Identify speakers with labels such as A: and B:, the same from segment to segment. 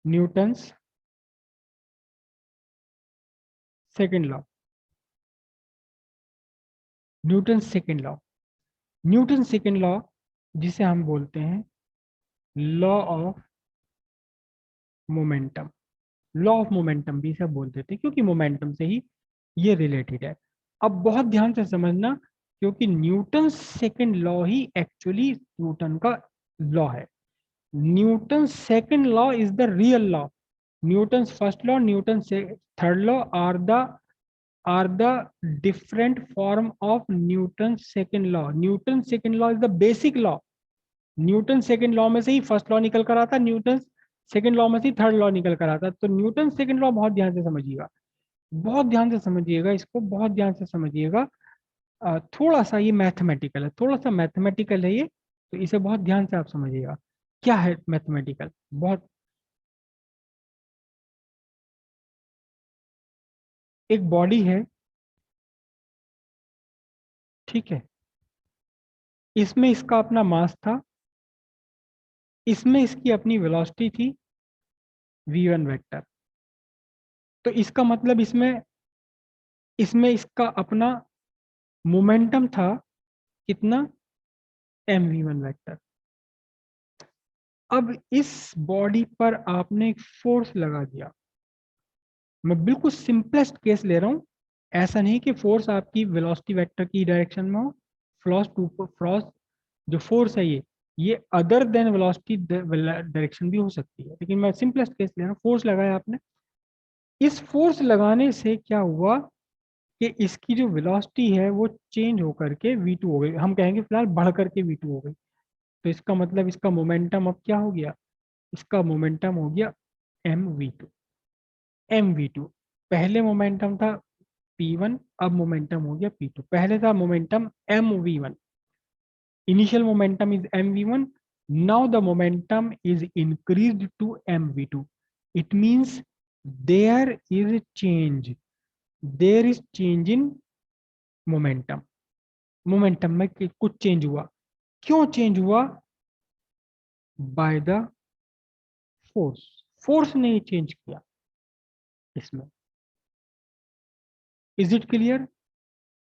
A: Newton's second law. Newton second law, Newton second law जिसे हम बोलते हैं law of momentum. Law of momentum भी इसे बोल देते हैं क्योंकि मोमेंटम से ही ये रिलेटेड है। अब बहुत ध्यान से समझना, क्योंकि न्यूटन सेकंड लॉ ही एक्चुअली न्यूटन का लॉ है। Newton second law is the real law. Newton's first law, Newton से third law are the different form of Newton's second law. Newton second law is the basic law. Newton second law में से ही first law निकल कर आता, Newton second law में से ही third law निकल कर आता। तो न्यूटन सेकंड लॉ बहुत ध्यान से समझिएगा, बहुत ध्यान से समझिएगा, इसको बहुत ध्यान से समझिएगा। थोड़ा सा ये मैथमेटिकल है, थोड़ा सा मैथमेटिकल है ये, तो इसे बहुत ध्यान से आप समझिएगा। क्या है मैथमेटिकल? बहुत, एक बॉडी है, ठीक है, इसमें इसका अपना मास था, इसमें इसकी अपनी वेलोसिटी थी v1 वेक्टर। तो इसका मतलब इसमें इसमें इसका अपना मोमेंटम था कितना, mv1 वेक्टर। अब इस बॉडी पर आपने एक फोर्स लगा दिया। मैं बिल्कुल सिंपलेस्ट केस ले रहा हूं, ऐसा नहीं कि फोर्स आपकी वेलोसिटी वेक्टर की डायरेक्शन में हो। फ्लॉस जो फोर्स है ये अदर देन वेलोसिटी डायरेक्शन भी हो सकती है, लेकिन मैं सिंपलेस्ट केस ले रहा हूँ। फोर्स लगाया आपने, इस फोर्स लगाने से क्या हुआ कि इसकी जो वेलोसिटी है वो चेंज होकर के v2 हो गई, हम कहेंगे फिलहाल बढ़ करके v2 हो गई। तो इसका मतलब इसका मोमेंटम अब क्या हो गया, इसका मोमेंटम हो गया mv2। mv2, पहले मोमेंटम था p1, अब मोमेंटम हो गया p2। पहले था momentum mv1, initial momentum is mv1, now the momentum is increased to mv2। it means there is a change, there is change in momentum. Momentum में कुछ change हुआ। क्यों चेंज हुआ? By the force. फोर्स ने ही change किया इसमें। Is it clear?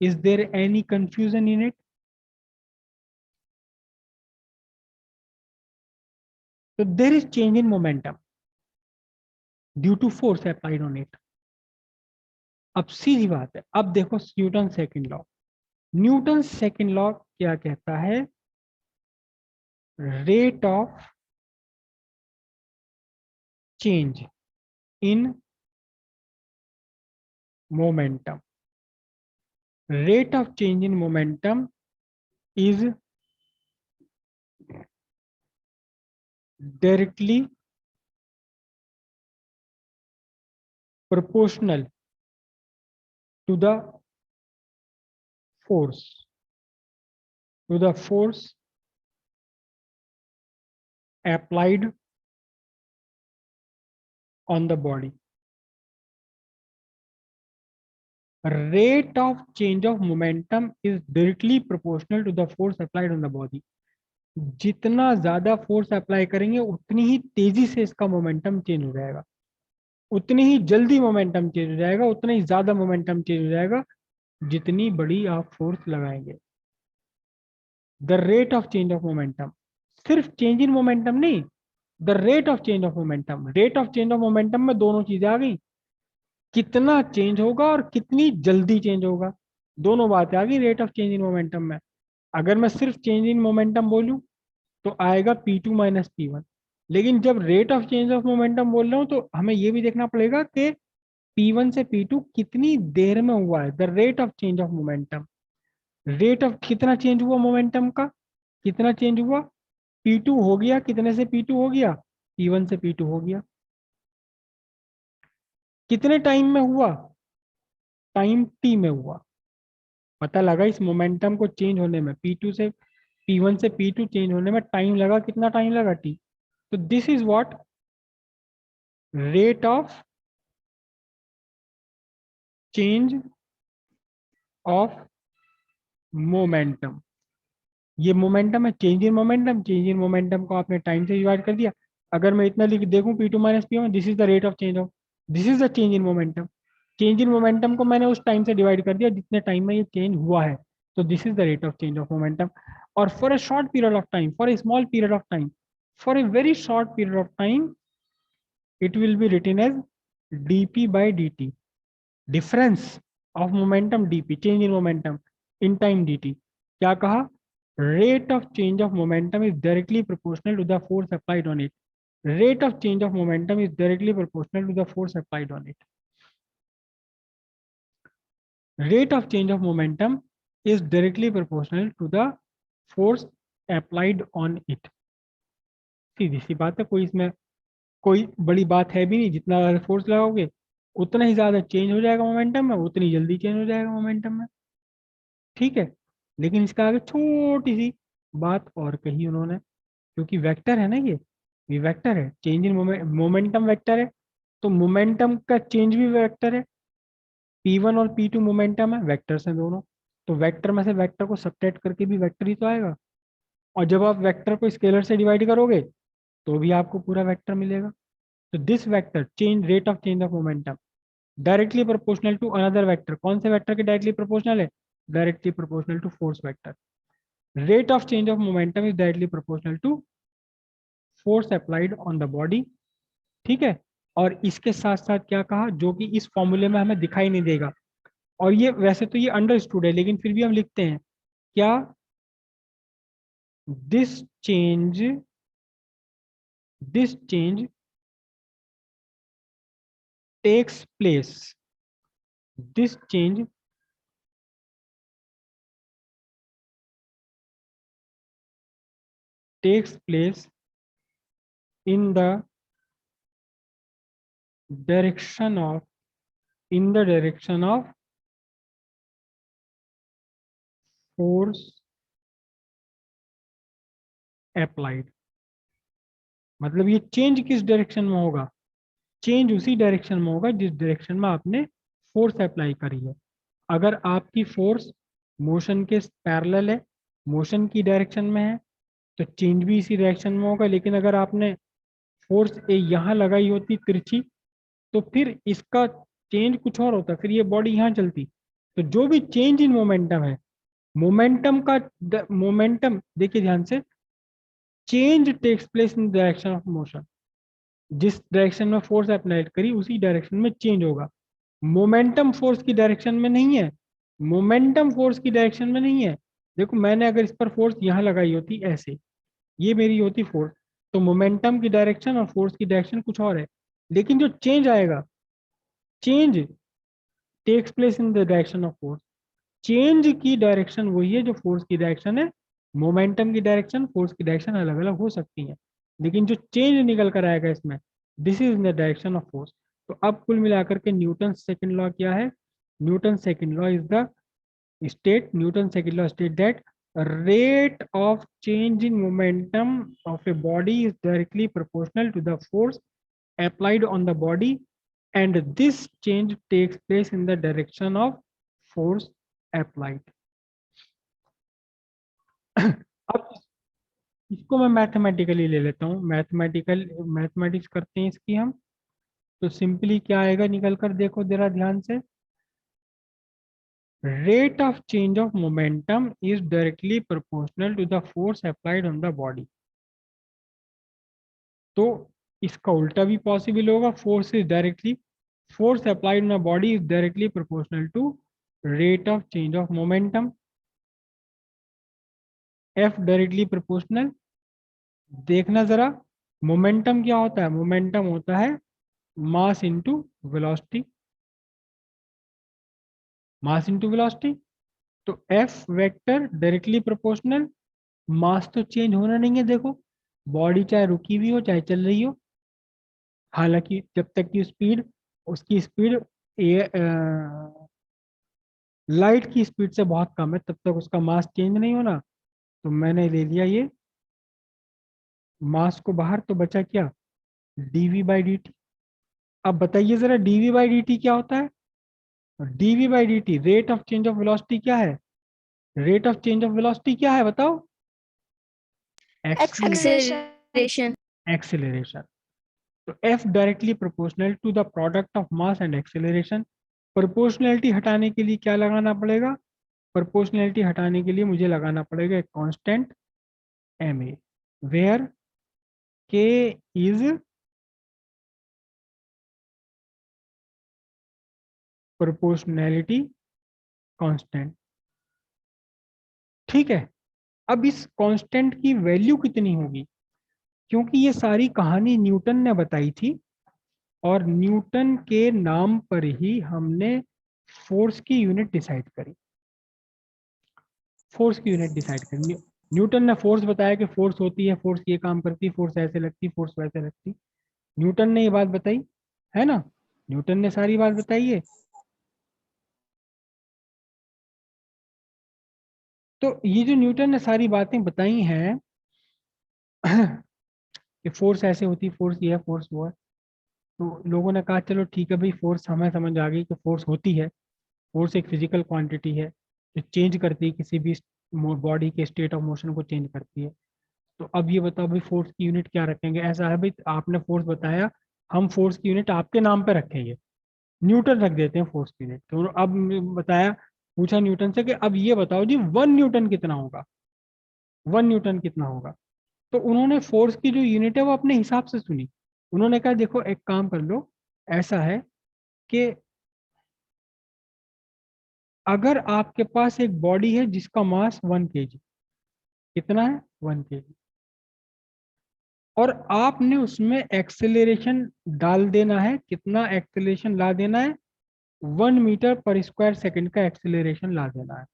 A: Is there any confusion in it? तो there is change in momentum due to force applied on it. अब सीधी बात है, अब देखो Newton second law. Newton second law क्या कहता है? Rate of change in momentum, rate of change in momentum is directly proportional to the force, to the force applied on the body। Rate of change of momentum is directly proportional to the force applied on the body। जितना ज्यादा force apply करेंगे उतनी ही तेजी से इसका momentum change हो जाएगा, उतनी ही जल्दी मोमेंटम चेंज हो जाएगा, उतना ही ज्यादा मोमेंटम चेंज हो जाएगा जितनी बड़ी आप फोर्स लगाएंगे। The rate of change of momentum, सिर्फ चेंज इन मोमेंटम नहीं, the rate of change of momentum. Rate of change of momentum में दोनों चीजें आ गई, कितना चेंज होगा और कितनी जल्दी चेंज होगा, दोनों बातें आ गई rate of change in momentum में। अगर मैं सिर्फ चेंज इन मोमेंटम बोलूं तो आएगा P2 माइनस P1, लेकिन जब rate of change of momentum बोल रहा हूं तो हमें यह भी देखना पड़ेगा कि P1 से P2 कितनी देर में हुआ है। The rate of change of momentum, rate of कितना चेंज हुआ मोमेंटम का, कितना चेंज हुआ, P2 हो गया, कितने से P2 हो गया, P1 से P2 हो गया। कितने टाइम में हुआ, टाइम t में हुआ। पता लगा इस मोमेंटम को चेंज होने में, P2 से P1 से P2 चेंज होने में टाइम लगा, कितना टाइम लगा, t। तो this is what rate of change of momentum. ये मोमेंटम है, change in momentum, change in momentum को आपने टाइम से डिवाइड कर दिया, अगर मैं इतना लिख देखूं P2 minus P1, this is the rate of change of, this is the change in momentum. Change in momentum को मैंने उस टाइम से डिवाइड कर दिया जितने टाइम में ये चेंज हुआ है, तो this is the rate of change of momentum. और for a short period of time, for a small period of time, for a very short period of time, it will be written as dp by dt, difference of momentum dp, change in momentum in time dt। क्या कहा? rate of change of momentum is directly proportional to the force applied on it, rate of change of momentum is directly proportional to the force applied on it, rate of change of momentum is directly proportional to the force applied on it। सीधी सी बात है, कोई इसमें कोई बड़ी बात है भी नहीं, जितना ज्यादा फोर्स लगाओगे उतना ही ज्यादा चेंज हो जाएगा मोमेंटम में, उतनी जल्दी चेंज हो जाएगा मोमेंटम में, ठीक है। लेकिन इसका आगे छोटी सी बात और कही उन्होंने, क्योंकि वेक्टर है ना ये वेक्टर है, चेंज इन मोमेंटम वेक्टर है, तो मोमेंटम का चेंज भी वेक्टर है। P1 और P2 मोमेंटम है, वेक्टर्स हैं दोनों, तो वेक्टर में से वेक्टर को सबट्रैक्ट करके भी वेक्टर ही तो आएगा। और जब आप वेक्टर को स्केलर से डिवाइड करोगे तो भी आपको पूरा वेक्टर मिलेगा। तो this vector change, rate of change of momentum directly proportional to another vector, कौन से वेक्टर के डायरेक्टली प्रोपोर्शनल है? Directly proportional to force vector. Rate of change of momentum is directly proportional to force applied on the body, ठीक है। और इसके साथ साथ क्या कहा, जो कि इस फॉर्मूले में हमें दिखाई नहीं देगा, और ये वैसे तो ये अंडरस्टूड है लेकिन फिर भी हम लिखते हैं क्या, this change, this change takes place, this change takes place in the direction of, in the direction of force applied। मतलब ये चेंज किस डायरेक्शन में होगा? चेंज उसी डायरेक्शन में होगा जिस डायरेक्शन में आपने फोर्स अप्लाई करी है। अगर आपकी फोर्स मोशन के पैरेलल है, मोशन की डायरेक्शन में है, तो चेंज भी इसी डायरेक्शन में होगा। लेकिन अगर आपने फोर्स यहाँ लगाई होती तिरछी, तो फिर इसका चेंज कुछ और होता, फिर ये बॉडी यहाँ चलती। तो जो भी चेंज इन मोमेंटम है, मोमेंटम का मोमेंटम देखिए ध्यान से, change takes place in direction of motion, जिस डायरेक्शन में फोर्स अप्लाइड करी उसी डायरेक्शन में चेंज होगा। मोमेंटम फोर्स की डायरेक्शन में नहीं है, मोमेंटम फोर्स की डायरेक्शन में नहीं है। देखो मैंने अगर इस पर फोर्स यहाँ लगाई होती ऐसे, ये मेरी होती फोर्स, तो मोमेंटम की डायरेक्शन और फोर्स की डायरेक्शन कुछ और है। लेकिन जो चेंज आएगा, change takes place in the direction of force, change की डायरेक्शन वही है जो फोर्स की डायरेक्शन है। मोमेंटम की डायरेक्शन, फोर्स की डायरेक्शन अलग अलग हो सकती है, लेकिन जो चेंज निकल कर आएगा इसमें, this is in the direction of force. तो अब कुल मिलाकर के न्यूटन सेकंड लॉ क्या है? Newton second law is the state, Newton second law state that rate of change in momentum of a body is directly proportional to the force applied on the body, and this change takes place in the direction of force applied। अब इसको मैं mathematically ले लेता हूँ, mathematics करते हैं इसकी हम। तो सिंपली क्या आएगा निकल कर, देखो जरा ध्यान से, rate of change of momentum is directly proportional to the force applied on the body. तो इसका उल्टा भी पॉसिबल होगा, force is directly, force applied on the body is directly proportional to rate of change of momentum, F directly proportional. देखना जरा, momentum क्या होता है? मोमेंटम होता है mass into velocity, mass into velocity. तो F vector directly proportional, mass तो change होना नहीं है, देखो बॉडी चाहे रुकी हुई हो चाहे चल रही हो, हालांकि जब तक की स्पीड, उसकी स्पीड लाइट की स्पीड से बहुत कम है, तब तक उसका मास चेंज नहीं होना। तो मैंने ले लिया ये मास को बाहर, तो बचा क्या? Dv by d t. अब बताइए जरा डीवी बाई डी टी क्या होता है? Dv by d t rate of change of velocity क्या है? Rate of change of velocity क्या है बताओ?
B: एक्सेलरेशन।
A: एक्सेलरेशन। तो F directly proportional to the product of mass and acceleration. Proportionality हटाने के लिए क्या लगाना पड़ेगा? प्रोपोर्शनैलिटी हटाने के लिए मुझे लगाना पड़ेगा एक constant ma, where k is proportionality constant. ठीक है, अब इस कांस्टेंट की वैल्यू कितनी होगी? क्योंकि ये सारी कहानी न्यूटन ने बताई थी और न्यूटन के नाम पर ही हमने फोर्स की यूनिट डिसाइड करी। फोर्स की यूनिट डिसाइड करी, न्यूटन ने फोर्स बताया कि फोर्स होती है, फोर्स ये काम करती, फोर्स ऐसे लगती, फोर्स वैसे लगती। न्यूटन ने ये बात बताई है ना, न्यूटन ने सारी बात बताई है। तो ये जो न्यूटन ने सारी बातें बताई हैं कि फोर्स ऐसे होती, फोर्स ये है, फोर्स वो है, तो लोगों ने कहा चलो ठीक है भाई, फोर्स हमें समझ आ गई कि फोर्स होती है। फोर्स एक फिजिकल क्वांटिटी है जो चेंज करती है, किसी भी बॉडी के स्टेट ऑफ मोशन को चेंज करती है। तो अब ये बताओ भाई, फोर्स की यूनिट क्या रखेंगे? ऐसा है भाई, आपने फोर्स बताया, हम फोर्स की यूनिट आपके नाम पे रखेंगे, न्यूटन रख देते हैं फोर्स की यूनिट। तो अब बताया, पूछा न्यूटन से कि अब ये बताओ जी, 1 न्यूटन कितना होगा? 1 न्यूटन कितना होगा? तो उन्होंने फोर्स की जो यूनिट है वो अपने हिसाब से सुनी। उन्होंने कहा देखो एक काम कर लो, ऐसा है कि अगर आपके पास एक बॉडी है जिसका मास 1 kg, कितना है? 1 kg, और आपने उसमें एक्सेलरेशन डाल देना है, कितना एक्सेलरेशन ला देना है? 1 मीटर पर स्क्वायर सेकंड का एक्सेलरेशन ला देना है।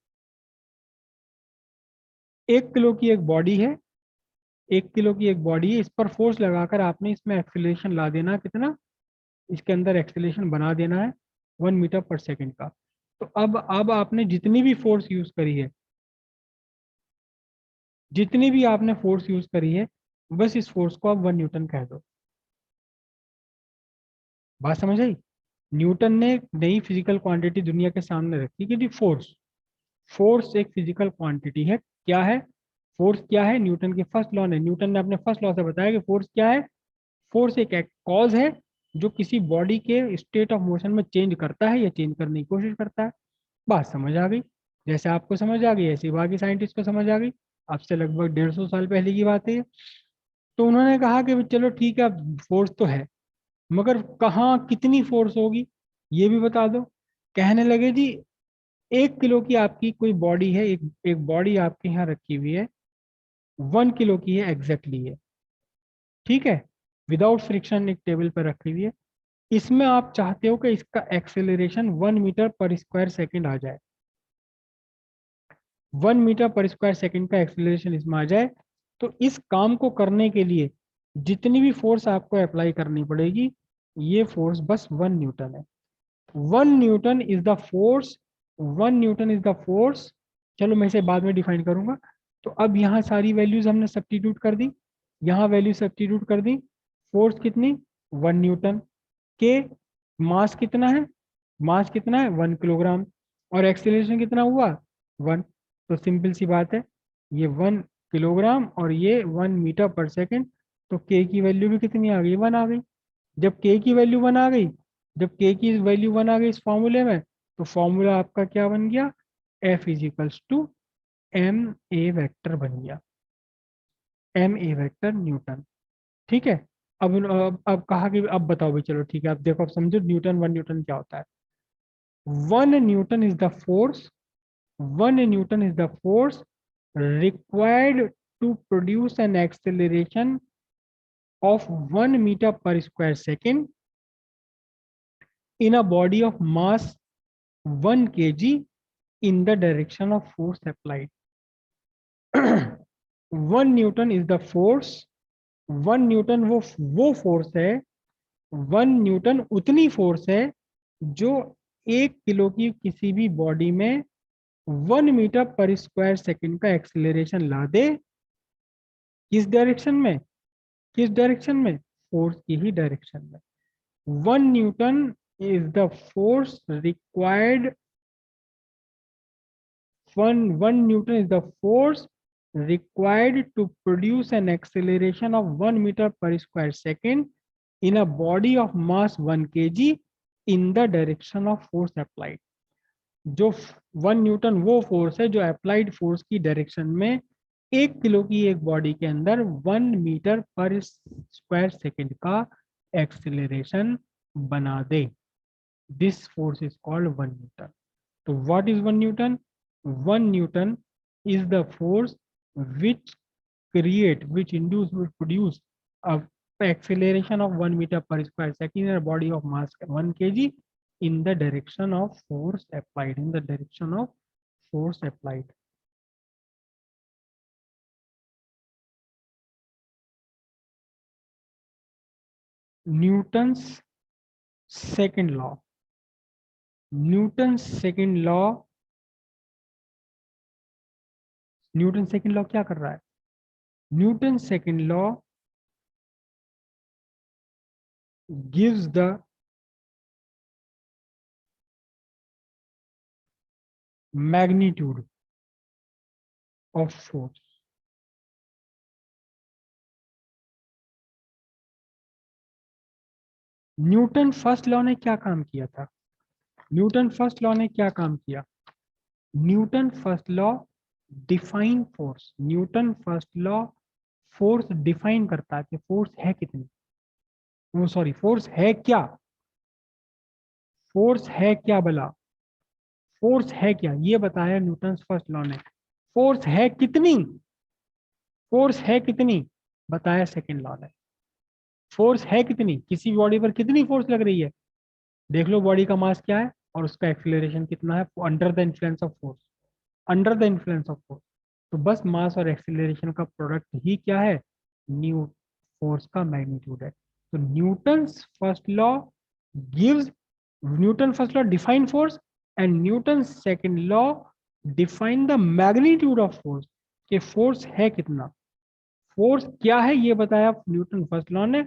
A: 1 किलो की एक बॉडी है, 1 किलो की एक बॉडी है, इस पर फोर्स लगाकर आपने इसमें एक्सेलरेशन ला देना, कितना? इसके अंदर एक्सेलरेशन बना देना है 1 मीटर पर सेकंड का। तो अब आपने जितनी भी फोर्स यूज करी है, जितनी भी आपने फोर्स यूज करी है, बस इस फोर्स को आप 1 न्यूटन कह दो। बात समझ आई? न्यूटन ने एक नई फिजिकल क्वांटिटी दुनिया के सामने रखी कि जी फोर्स, फोर्स एक फिजिकल क्वांटिटी है। क्या है फोर्स? क्या है? न्यूटन के फर्स्ट लॉ ने, न्यूटन ने अपने फर्स्ट लॉ से बताया कि फोर्स क्या है। फोर्स एक कॉज है जो किसी बॉडी के स्टेट ऑफ मोशन में चेंज करता है या चेंज करने की कोशिश करता है। बात समझ आ गई? जैसे आपको समझ आ गई ऐसी बाकी साइंटिस्ट को समझ आ गई। अब से लगभग 150 साल पहले की बात है ये। तो उन्होंने कहा कि भाई चलो ठीक है, अब फोर्स तो है, मगर कहाँ कितनी फोर्स होगी ये भी बता दो। कहने लगे जी, 1 किलो की आपकी कोई बॉडी है, एक एक बॉडी आपके यहाँ रखी हुई है, 1 किलो की है एग्जैक्टली है, ठीक है, विदाउट फ्रिक्शन एक टेबल पर रखी हुई है। इसमें आप चाहते हो कि इसका एक्सेलरेशन 1 मीटर पर स्क्वायर सेकंड आ जाए, 1 मीटर पर स्क्वायर सेकंड का एक्सेलरेशन इसमें आ जाए। तो इस काम को करने के लिए जितनी भी फोर्स आपको अप्लाई करनी पड़ेगी, ये फोर्स बस 1 न्यूटन है। 1 Newton is the force, 1 Newton is the force. चलो मैं इसे बाद में डिफाइन करूंगा। तो अब यहाँ सारी वैल्यूज हमने सब्स्टिट्यूट कर दी, यहाँ वैल्यू सब्स्टिट्यूट कर दी। फोर्स कितनी? 1 न्यूटन के, मास कितना है? मास कितना है? 1 किलोग्राम, और एक्सेलरेशन कितना हुआ? 1। तो सिंपल सी बात है, ये 1 किलोग्राम और ये 1 मीटर पर सेकेंड। तो के की वैल्यू भी कितनी आ गई? 1 आ गई। जब के की वैल्यू 1 आ गई, जब के की वैल्यू 1 आ गई इस फॉर्मूले में, तो फॉर्मूला आपका क्या बन गया? F is equals to m a vector बन गया, एम ए वैक्टर न्यूटन। ठीक है। अब कहा कि अब बताओ भाई, चलो ठीक है, अब देखो, अब समझो न्यूटन, 1 न्यूटन क्या होता है। 1 Newton is the force, 1 Newton is the force required to produce an acceleration of 1 meter per square second in a body of mass 1 kg in the direction of force applied. 1 Newton is the force, 1 Newton वो force है, 1 Newton उतनी force है जो 1 kilo की किसी भी body में 1 metre पर स्क्वायर सेकंड का एक्सेलरेशन ला दे। किस डायरेक्शन में? किस डायरेक्शन में? फोर्स की ही डायरेक्शन में। 1 Newton is the force required, 1 Newton is the force required to produce an acceleration of 1 meter per square second in a body of mass 1 kg in the direction of force applied. जो 1 Newton वो force है जो applied force की direction में 1 kilo की एक body के अंदर 1 मीटर पर स्क्वायर सेकेंड का एक्सेलरेशन बना दे. This force is called 1 newton. तो what is 1 newton? 1 newton is the force which produce a acceleration of 1 meter per square second in a body of mass 1 kg in the direction of force applied. Newton's second law. Newton second law क्या कर रहा है? Newton second law gives the magnitude of force. Newton first law ने क्या काम किया था? Newton first law ने क्या काम किया? Newton first law define force. Newton first law force define करता है कि फोर्स है कितनी. वो सॉरी, फोर्स है क्या? फोर्स है क्या भला? फोर्स है क्या ये बताया न्यूटन फर्स्ट लॉ ने. फोर्स है कितनी? फोर्स है कितनी बताया सेकेंड लॉ ने. फोर्स है कितनी? किसी बॉडी पर कितनी फोर्स लग रही है देख लो. बॉडी का मास क्या है और उसका एक्सीलरेशन कितना है under the influence of force. Under the influence of force. तो बस मास और एक्सीलरेशन का प्रोडक्ट ही क्या है? न्यू फोर्स का मैग्नीट्यूड है. तो Newton first law define force and Newton second law define the magnitude of force. कि फोर्स है कितना, फोर्स क्या है ये बताया न्यूटन फर्स्ट लॉ ने.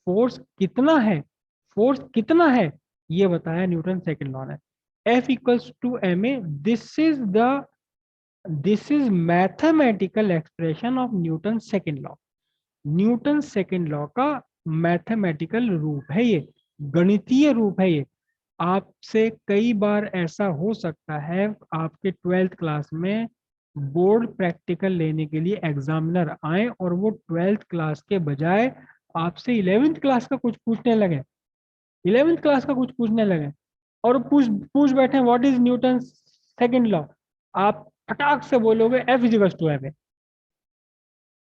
A: फोर्स कितना है ये बताया न्यूटन सेकेंड लॉ ने. F equals to ma. This is mathematical expression of Newton second law. Newton second law का मैथमेटिकल रूप है ये, गणितीय रूप है ये. आपसे कई बार ऐसा हो सकता है आपके 12th क्लास में बोर्ड प्रैक्टिकल लेने के लिए एग्जामिनर आए और वो 12th क्लास के बजाय आपसे 11th क्लास का कुछ पूछने लगे. 11th क्लास का कुछ पूछने लगे और पूछ बैठे what is Newton second law. आप फटाक से बोलोगे F इक्वल्स टू ma.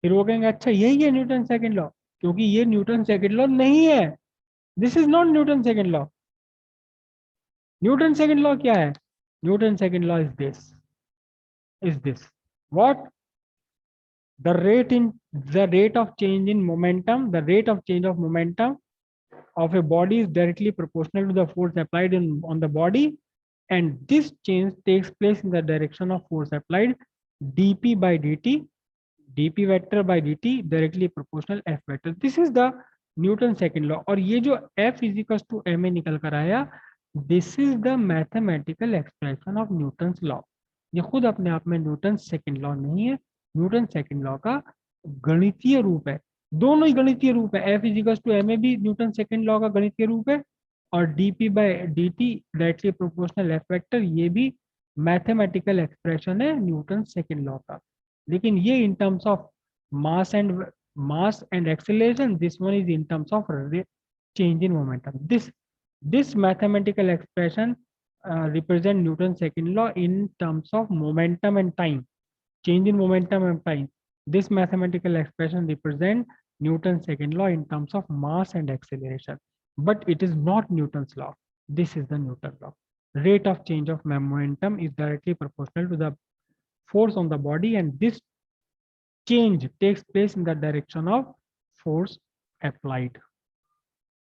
A: फिर वो कहेंगे अच्छा यही है न्यूटन सेकेंड लॉ, क्योंकि ये न्यूटन सेकेंड लॉ नहीं है. This is not Newton second law. Newton second law क्या है? Newton second law is this. What? the rate of change of momentum of a body is directly proportional to the force applied on the body, and this change takes place in the direction of force applied. dp by dt, dp vector by dt directly proportional f vector. This is the Newton second law. और ये जो F is equals to ma निकल कर आया, this is the mathematical expression of Newton law. ये खुद अपने आप में न्यूटन सेकेंड लॉ नहीं है, न्यूटन सेकेंड लॉ का गणितीय रूप है. दोनों ही गणितीय रूप है. F इजिकल्स टू ma भी न्यूटन सेकेंड लॉ का गणितीय रूप है और dp by dt directly proportional F vector ये भी मैथमेटिकल एक्सप्रेशन है न्यूटन सेकेंड लॉ का. लेकिन ये in terms of mass and acceleration, this one is in terms of change in momentum. This mathematical expression represent Newton's second law in terms of momentum and time, change in momentum and time. This mathematical expression represent Newton's second law in terms of mass and acceleration, but it is not Newton's law. This is the Newton law. Rate of change of momentum is directly proportional to the force on the body, and this change takes place in the direction of force applied.